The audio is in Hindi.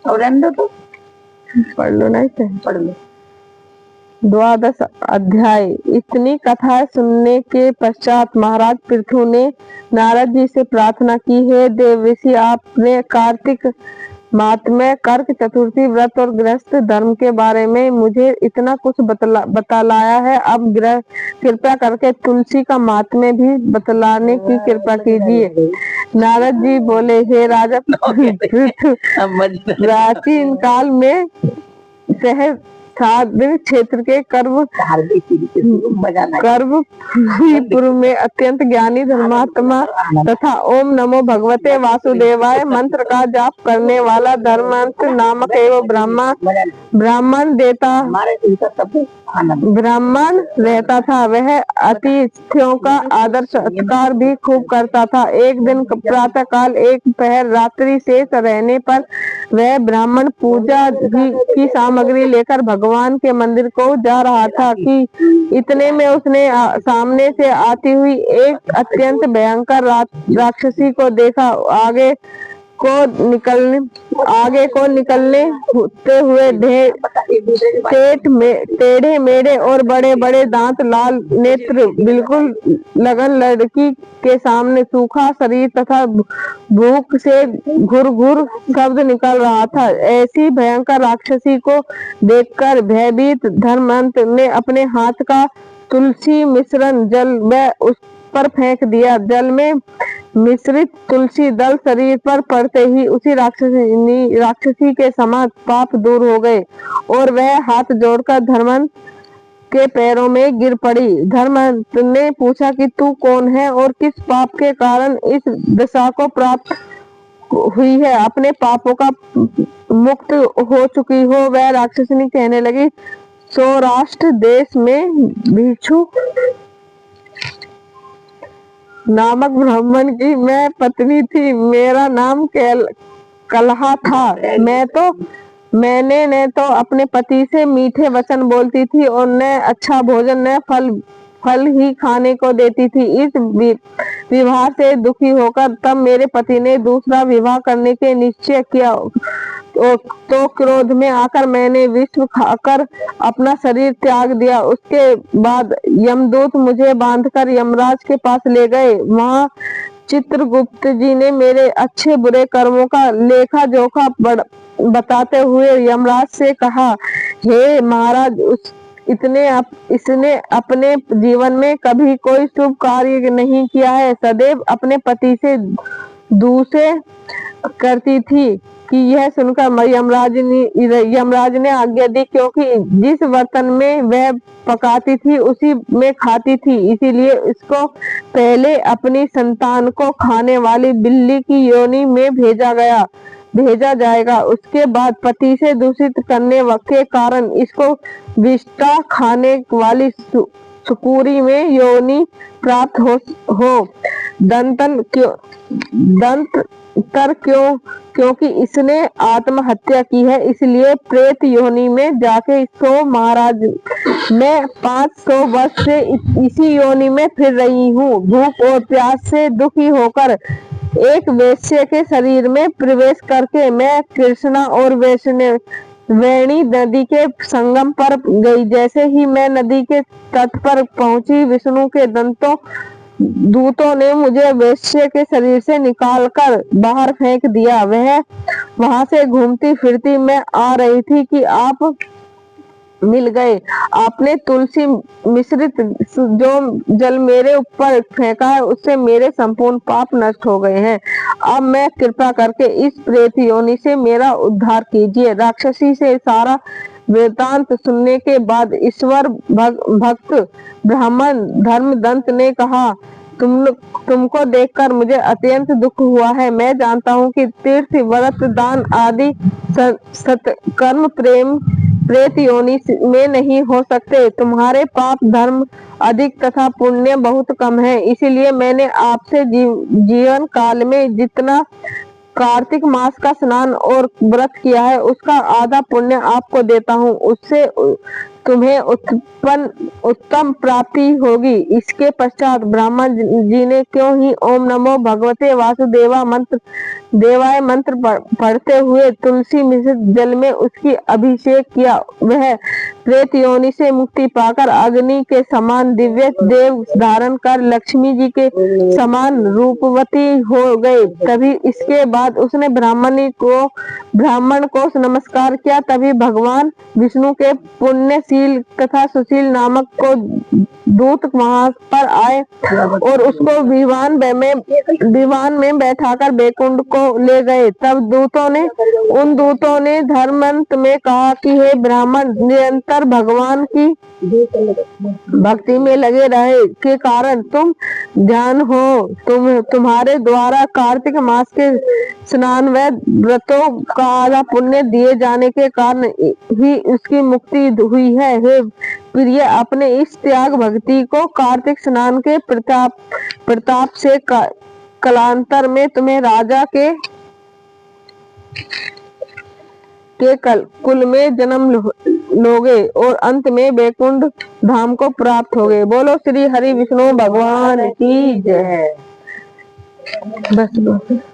और रहने दो, पढ़ लो, नहीं से पढ़ लो। 12 अध्याय। इतनी कथा सुनने के पश्चात महाराज पृथु ने नारद जी से प्रार्थना की, हे देवर्षि, आपने कार्तिक महात्म्य, कर्क चतुर्थी व्रत और गृहस्थ धर्म के बारे में मुझे इतना कुछ बतलाया है। अब कृपया करके तुलसी का महात्म्य भी बतलाने की कृपा कीजिए। नारद जी बोले, हे राजा पृथु, प्राचीन काल में सहस्राद्रि क्षेत्र के कर्मपुर में अत्यंत ज्ञानी धर्मात्मा तथा ओम नमो भगवते वासुदेवाय मंत्र का जाप करने वाला धर्मांत नामक एवं ब्राह्मण रहता था। वह अतिथियों का आदर सत्कार भी खूब करता था। एक दिन प्रातः काल एक पहर रात्रि शेष रहने पर वह ब्राह्मण पूजा की सामग्री लेकर भगवान के मंदिर को जा रहा था कि इतने में उसने सामने से आती हुई एक अत्यंत भयंकर राक्षसी को देखा। आगे को निकलने होते हुए टेढ़े मेढ़े और बड़े बड़े दांत, लाल नेत्र, बिल्कुल लगन लड़की के सामने सूखा शरीर तथा भूख से घुर घुर शब्द निकल रहा था। ऐसी भयंकर राक्षसी को देखकर भयभीत धर्मांत ने अपने हाथ का तुलसी मिश्रण जल में उस पर फेंक दिया। जल में मिश्रित तुलसी दल शरीर पर पड़ते ही उसी राक्षसी के समस्त पाप दूर हो गए और वह हाथ जोड़कर धर्मांत के पैरों में गिर पड़ी। धर्मांत ने पूछा कि तू कौन है और किस पाप के कारण इस दशा को प्राप्त हुई है? अपने पापों का मुक्त हो चुकी हो? वह राक्षसनी कहने लगी, सौराष्ट्र देश में भिक्षु नामक ब्राह्मण की मैं पत्नी थी। मेरा नाम कलहा था। मैंने न तो अपने पति से मीठे वचन बोलती थी और न अच्छा भोजन न फल ही खाने को देती थी। इस विवाह से दुखी होकर तब मेरे पति ने दूसरा विवाह करने के निश्चय किया। तो क्रोध में आकर मैंने विष खाकर अपना शरीर त्याग दिया। उसके बाद यमदूत मुझे बांधकर यमराज के पास ले गए। वहां चित्रगुप्त जी ने मेरे अच्छे बुरे कर्मों का लेखा जोखा बताते हुए यमराज से कहा, हे महाराज, इसने अपने जीवन में कभी कोई शुभ कार्य नहीं किया है, सदैव अपने पति से दूसरे करती थी। कि यह सुनकर यमराज ने आज्ञा दी, क्योंकि जिस बर्तन में वह पकाती थी उसी में खाती थी, इसीलिए इसको पहले अपनी संतान को खाने वाली बिल्ली की योनि में भेजा जाएगा। उसके बाद पति से दूषित करने के कारण इसको विष्टा खाने वाली सुकुरी में योनि प्राप्त हो। क्योंकि इसने आत्महत्या की है, इसलिए प्रेत योनि में जाके सो महाराज, मैं 500 वर्ष से इसी योनि में फिर रही हूँ। भूख और प्यास से दुखी होकर एक वेश्या के शरीर में प्रवेश करके मैं कृष्णा और वेणी नदी के संगम पर गई। जैसे ही मैं नदी के तट पर पहुंची, विष्णु के दूतों ने मुझे वेश्या के शरीर से निकालकर बाहर फेंक दिया। वहां से घूमती फिरती मैं आ रही थी कि आप मिल गए। आपने तुलसी मिश्रित जो जल मेरे ऊपर फेंका है, उससे मेरे संपूर्ण पाप नष्ट हो गए हैं। अब मैं कृपा करके इस प्रेत योनि से मेरा उद्धार कीजिए। राक्षसी से सारा वृतांत सुनने के बाद ईश्वर भक्त ब्राह्मण धर्मदंत ने कहा, तुमको देखकर मुझे अत्यंत दुख हुआ है। मैं जानता हूँ कि तीर्थ, व्रत, दान आदि सत्कर्म प्रेत योनि में नहीं हो सकते। तुम्हारे पाप धर्म अधिक तथा पुण्य बहुत कम है। इसीलिए मैंने आपसे जीवन काल में जितना कार्तिक मास का स्नान और व्रत किया है, उसका आधा पुण्य आपको देता हूँ। उससे तुम्हें उत्तम प्राप्ति होगी। इसके पश्चात ब्राह्मण जी ने क्यों ही ओम नमो भगवते देवाय मंत्र पढ़ते हुए तुलसी मिश्रित जल में उसकी अभिषेक किया। वह प्रेत योनि से मुक्ति पाकर अग्नि के समान दिव्य देव धारण कर लक्ष्मी जी के समान रूपवती हो गए। तभी इसके बाद उसने ब्राह्मण को नमस्कार किया। तभी भगवान विष्णु के पुण्यशील तथा सुशील नामक को दूत वहां पर आए और उसको विमान में बैठाकर बैकुंठ को ले गए। तब उन दूतों ने धर्मंत में कहा कि हे ब्राह्मण, निरंतर भगवान की भक्ति में लगे रहे के कारण तुम ध्यान हो। तुम्हारे द्वारा कार्तिक मास के स्नान व व्रतों का आधा पुण्य दिए जाने के कारण ही उसकी मुक्ति हुई है। हे प्रिय, अपने इस त्याग भक्ति को कार्तिक स्नान के प्रताप से कालांतर में तुम्हें राजा के कुल में जन्म लोगे और अंत में वैकुंठ धाम को प्राप्त होगे। बोलो श्री हरि विष्णु भगवान की जय। बस।